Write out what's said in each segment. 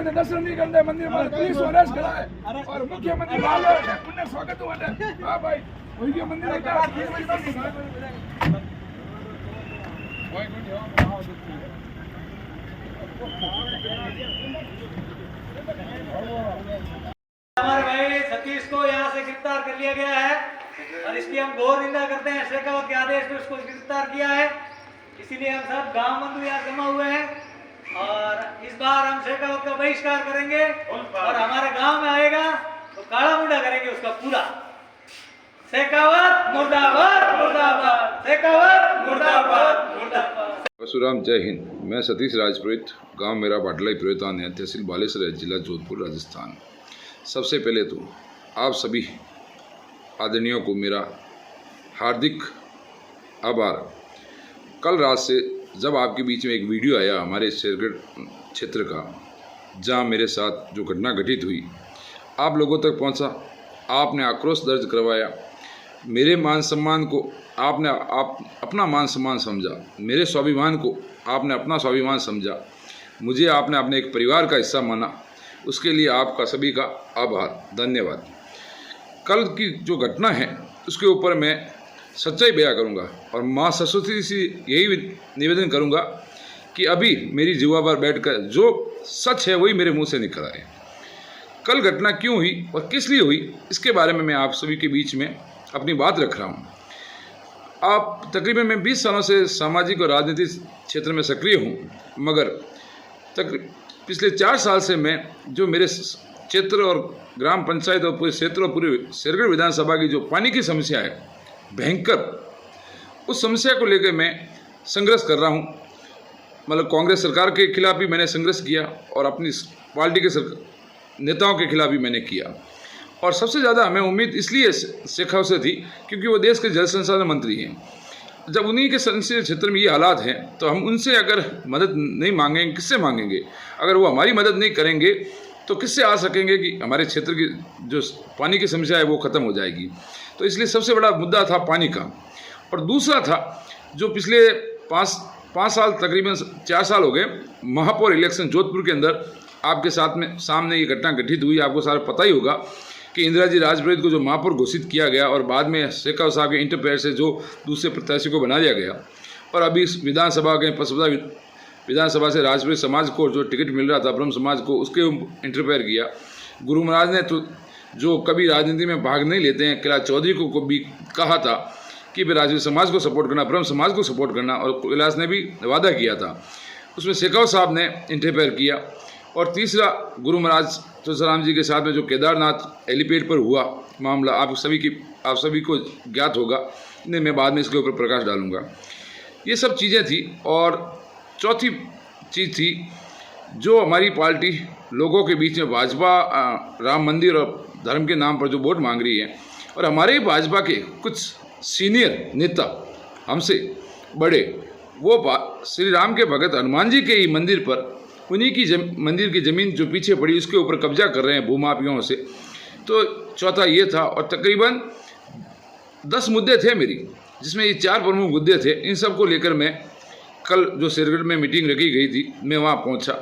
दर्शन नहीं करते मंदिर में पुलिस अरेस्ट करा है और मुख्यमंत्री लाल पुण्य स्वागत हुआ है। हाँ भाई वही मंदिर हमारे भाई सतीश को यहाँ से गिरफ्तार कर लिया गया है और इसकी हम घोर निंदा करते हैं। शेखावत के आदेश पर उसको गिरफ्तार किया है, इसीलिए हम सब गांव बंधु यहाँ जमा हुए हैं और इस बार हम शेखावत का बहिष्कार करेंगे और हमारे गांव में आएगा तो काला मुंडा करेंगे उसका पूरा। शेखावत मुर्दाबाद मुर्दाबाद, शेखावत मुर्दाबाद मुर्दाबाद। परशुराम, जय हिंद। मैं सतीश राजपुरोहित, गांव मेरा बाटलाई पुरोहितान है, तहसील बालेसर, जिला जोधपुर, राजस्थान। सबसे पहले तो आप सभी आदरणीयों को मेरा हार्दिक आभार। कल रात से जब आपके बीच में एक वीडियो आया हमारे शेरगढ़ क्षेत्र का, जहां मेरे साथ जो घटना घटित हुई आप लोगों तक पहुंचा, आपने आक्रोश दर्ज करवाया, मेरे मान सम्मान को आपने अपना मान सम्मान समझा, मेरे स्वाभिमान को आपने अपना स्वाभिमान समझा, मुझे आपने अपने एक परिवार का हिस्सा माना, उसके लिए आपका सभी का आभार, धन्यवाद। कल की जो घटना है उसके ऊपर मैं सच्चाई बयां करूंगा और माँ सरस्वती से यही निवेदन करूंगा कि अभी मेरी जीवा पर बैठकर जो सच है वही मेरे मुंह से निकल आए। कल घटना क्यों हुई और किस लिए हुई इसके बारे में मैं आप सभी के बीच में अपनी बात रख रहा हूं। आप तकरीबन मैं 20 सालों से सामाजिक और राजनीतिक क्षेत्र में सक्रिय हूं, मगर पिछले 4 साल से मैं जो मेरे क्षेत्र और ग्राम पंचायत और पूरे क्षेत्र और पूरे शेरगढ़ विधानसभा की जो पानी की समस्या है भयंकर, उस समस्या को लेकर मैं संघर्ष कर रहा हूं। मतलब कांग्रेस सरकार के खिलाफ भी मैंने संघर्ष किया और अपनी पार्टी के नेताओं के खिलाफ भी मैंने किया। और सबसे ज़्यादा हमें उम्मीद इसलिए शेखावत से थी क्योंकि वो देश के जल संसाधन मंत्री हैं। जब उन्हीं के संसदीय क्षेत्र में ये हालात हैं तो हम उनसे अगर मदद नहीं मांगेंगे किससे मांगेंगे? अगर वो हमारी मदद नहीं करेंगे तो किससे आ सकेंगे कि हमारे क्षेत्र की जो पानी की समस्या है वो ख़त्म हो जाएगी। तो इसलिए सबसे बड़ा मुद्दा था पानी का। और दूसरा था जो पिछले 5 साल तकरीबन 4 साल हो गए महापौर इलेक्शन जोधपुर के अंदर आपके सामने ये घटना घटित हुई। आपको सारा पता ही होगा कि इंदिरा जी राजपुरोहित को जो महापौर घोषित किया गया और बाद में शेखावत साहब के इंटरफेयर से जो दूसरे प्रत्याशी को बना दिया गया और अभी इस विधानसभा के पसपदा विधानसभा से राजपुरोहित समाज को जो टिकट मिल रहा था ब्रह्म समाज को, उसके इंटरफेयर किया। गुरु महाराज ने तो जो कभी राजनीति में भाग नहीं लेते हैं कैलाश चौधरी को भी कहा था कि वे राजपूत समाज को सपोर्ट करना, ब्रह्म समाज को सपोर्ट करना, और कैलाश ने भी वादा किया था। उसमें शेखावत साहब ने इंटरफेयर किया। और तीसरा गुरु महाराज तुलसीराम जी के साथ में जो केदारनाथ एलिपेड पर हुआ मामला आप सभी को ज्ञात होगा, नहीं मैं बाद में इसके ऊपर प्रकाश डालूंगा। ये सब चीज़ें थी। और चौथी चीज़ थी जो हमारी पार्टी लोगों के बीच में भाजपा राम मंदिर और धर्म के नाम पर जो वोट मांग रही है, और हमारे ही भाजपा के कुछ सीनियर नेता हमसे बड़े वो श्री राम के भगत हनुमान जी के ही मंदिर पर उन्हीं की मंदिर की ज़मीन जो पीछे पड़ी उसके ऊपर कब्जा कर रहे हैं भूमाफियों से। तो चौथा ये था। और तकरीबन 10 मुद्दे थे मेरी, जिसमें ये 4 प्रमुख मुद्दे थे। इन सब को लेकर मैं कल जो शेरगढ़ में मीटिंग रखी गई थी मैं वहाँ पहुँचा।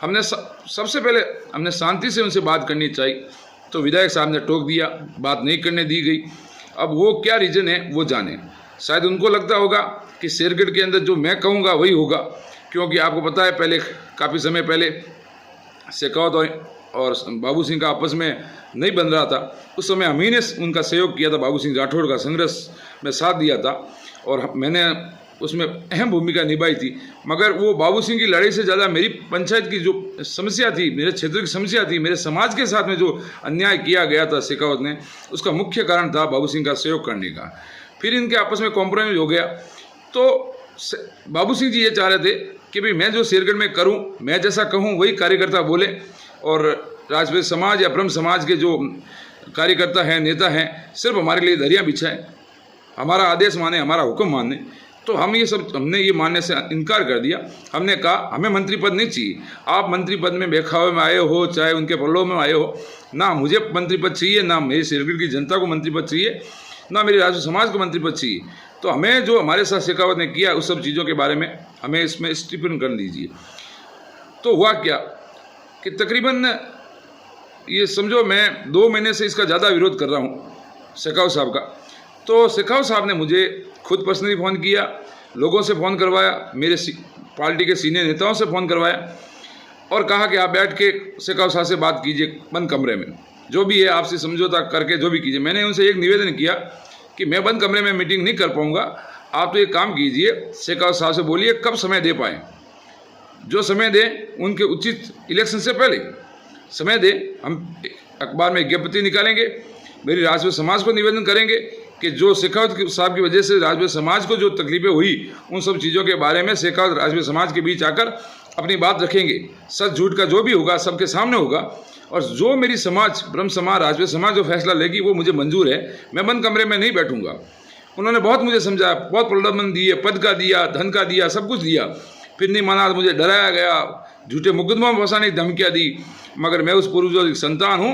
हमने सबसे पहले हमने शांति से उनसे बात करनी चाहिए, तो विधायक साहब ने टोक दिया, बात नहीं करने दी गई। अब वो क्या रीज़न है वो जाने। शायद उनको लगता होगा कि शेरगढ़ के अंदर जो मैं कहूँगा वही होगा, क्योंकि आपको पता है पहले काफ़ी समय पहले शेखावत और बाबू सिंह का आपस में नहीं बन रहा था। उस समय हम ही ने उनका सहयोग किया था, बाबू सिंह राठौड़ का संघर्ष में साथ दिया था। और मैंने उसमें अहम भूमिका निभाई थी, मगर वो बाबू सिंह की लड़ाई से ज़्यादा मेरी पंचायत की जो समस्या थी, मेरे क्षेत्र की समस्या थी, मेरे समाज के साथ में जो अन्याय किया गया था शेखावत ने, उसका मुख्य कारण था बाबू सिंह का सहयोग करने का। फिर इनके आपस में कॉम्प्रोमाइज़ हो गया। तो बाबू सिंह जी ये चाह रहे थे कि भाई मैं जो शेरगढ़ में करूं, मैं जैसा कहूं वही कार्यकर्ता बोले, और राजपूत समाज या ब्रह्म समाज के जो कार्यकर्ता हैं, नेता हैं, सिर्फ हमारे लिए दरिया बिछाए, हमारा आदेश माने, हमारा हुक्म माने। तो हमने ये मानने से इनकार कर दिया। हमने कहा हमें मंत्री पद नहीं चाहिए, आप मंत्री पद में बेखावे में आए हो, चाहे उनके प्रलोभ में आए हो, ना मुझे मंत्री पद चाहिए, ना मेरी शेरगढ़ की जनता को मंत्री पद चाहिए, ना मेरे राजपूत समाज को मंत्री पद चाहिए। तो हमें जो हमारे साथ शेखावत ने किया उस सब चीज़ों के बारे में हमें इसमें स्टिफन कर दीजिए। तो हुआ क्या कि तकरीबन ये समझो मैं 2 महीने से इसका ज़्यादा विरोध कर रहा हूँ शेखावत साहब का। तो शेखावत साहब ने मुझे खुद पर्सनली फ़ोन किया, लोगों से फ़ोन करवाया, मेरे पार्टी के सीनियर नेताओं से फ़ोन करवाया, और कहा कि आप बैठ के शेखावत साहब से बात कीजिए बंद कमरे में, जो भी है आपसे समझौता करके जो भी कीजिए। मैंने उनसे एक निवेदन किया कि मैं बंद कमरे में मीटिंग नहीं कर पाऊँगा, आप तो एक काम कीजिए, शेखावत साहब से बोलिए कब समय दे पाएँ, जो समय दें उनके उचित इलेक्शन से पहले समय दें। हम अखबार में विज्ञप्ति निकालेंगे, मेरी राजपूत समाज को निवेदन करेंगे कि जो शेखावत साहब की वजह से राजपूत समाज को जो तकलीफें हुई, उन सब चीज़ों के बारे में शेखावत राजपूत समाज के बीच आकर अपनी बात रखेंगे। सच झूठ का जो भी होगा सबके सामने होगा, और जो मेरी समाज, ब्रह्म समाज, राजपूत समाज जो फैसला लेगी वो मुझे मंजूर है। मैं बंद कमरे में नहीं बैठूंगा। उन्होंने बहुत मुझे समझाया, बहुत प्रलोभन दिए, पद का दिया, धन का दिया, सब कुछ दिया, फिर नहीं माना, मुझे डराया गया, झूठे मुकदमा में फंसाने की धमकियाँ दी। मगर मैं उस पूर्वजों की संतान हूँ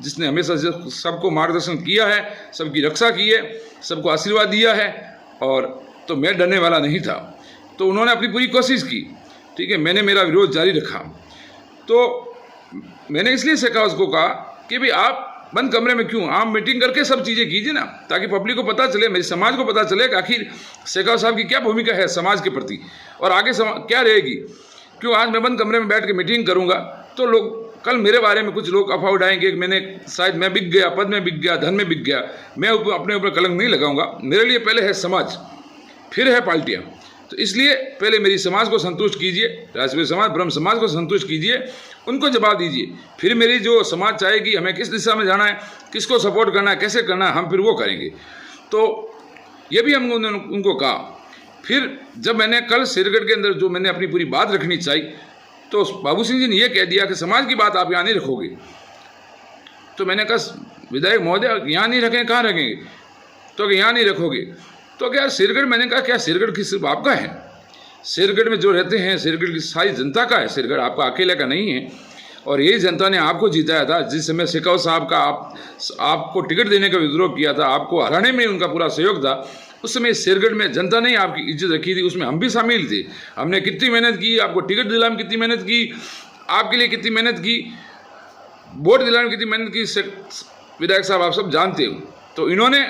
जिसने हमेशा सबको मार्गदर्शन किया है, सबकी रक्षा की है, सबको आशीर्वाद दिया है, और तो मैं डरने वाला नहीं था। तो उन्होंने अपनी पूरी कोशिश की, ठीक है, मैंने मेरा विरोध जारी रखा। तो मैंने इसलिए शेखावत को कहा कि भाई आप बंद कमरे में क्यों, आप मीटिंग करके सब चीज़ें कीजिए ना, ताकि पब्लिक को पता चले, मेरे समाज को पता चले कि आखिर शेखावत साहब की क्या भूमिका है समाज के प्रति, और आगे क्या रहेगी। क्यों आज मैं बंद कमरे में बैठ के मीटिंग करूँगा तो लोग कल मेरे बारे में कुछ लोग अफवाह उड़ाएंगे कि मैं बिक गया, पद में बिक गया, धन में बिक गया। मैं अपने ऊपर कलंक नहीं लगाऊंगा। मेरे लिए पहले है समाज, फिर है पार्टियाँ। तो इसलिए पहले मेरी समाज को संतुष्ट कीजिए, राजपूत समाज, ब्रह्म समाज को संतुष्ट कीजिए, उनको जवाब दीजिए। फिर मेरी जो समाज चाहेगी हमें किस दिशा में जाना है, किसको सपोर्ट करना है, कैसे करना है, हम फिर वो करेंगे। तो ये भी हम उनको कहा। फिर जब मैंने कल शेरगढ़ के अंदर जो मैंने अपनी पूरी बात रखनी चाहिए, तो बाबू सिंह जी ने यह कह दिया कि समाज की बात आप यहाँ नहीं रखोगे। तो मैंने कहा विधायक महोदय यहाँ नहीं रखें, कहाँ रखेंगे? तो यहाँ नहीं रखोगे तो क्या शेरगढ़, मैंने कहा क्या शेरगढ़ की सिर्फ आपका है? शेरगढ़ में जो रहते हैं शेरगढ़ की सारी जनता का है, शेरगढ़ आपका अकेले का नहीं है। और यही जनता ने आपको जिताया था। जिस समय शेखावत साहब का आपको टिकट देने का विद्रोह किया था, आपको हराने में उनका पूरा सहयोग था, उस समय शेरगढ़ में जनता ने आपकी इज्जत रखी थी, उसमें हम भी शामिल थे। हमने कितनी मेहनत की, आपको टिकट दिलाने में कितनी मेहनत की, आपके लिए कितनी मेहनत की, वोट दिलाने में कितनी मेहनत की, विधायक साहब आप सब जानते हो। तो इन्होंने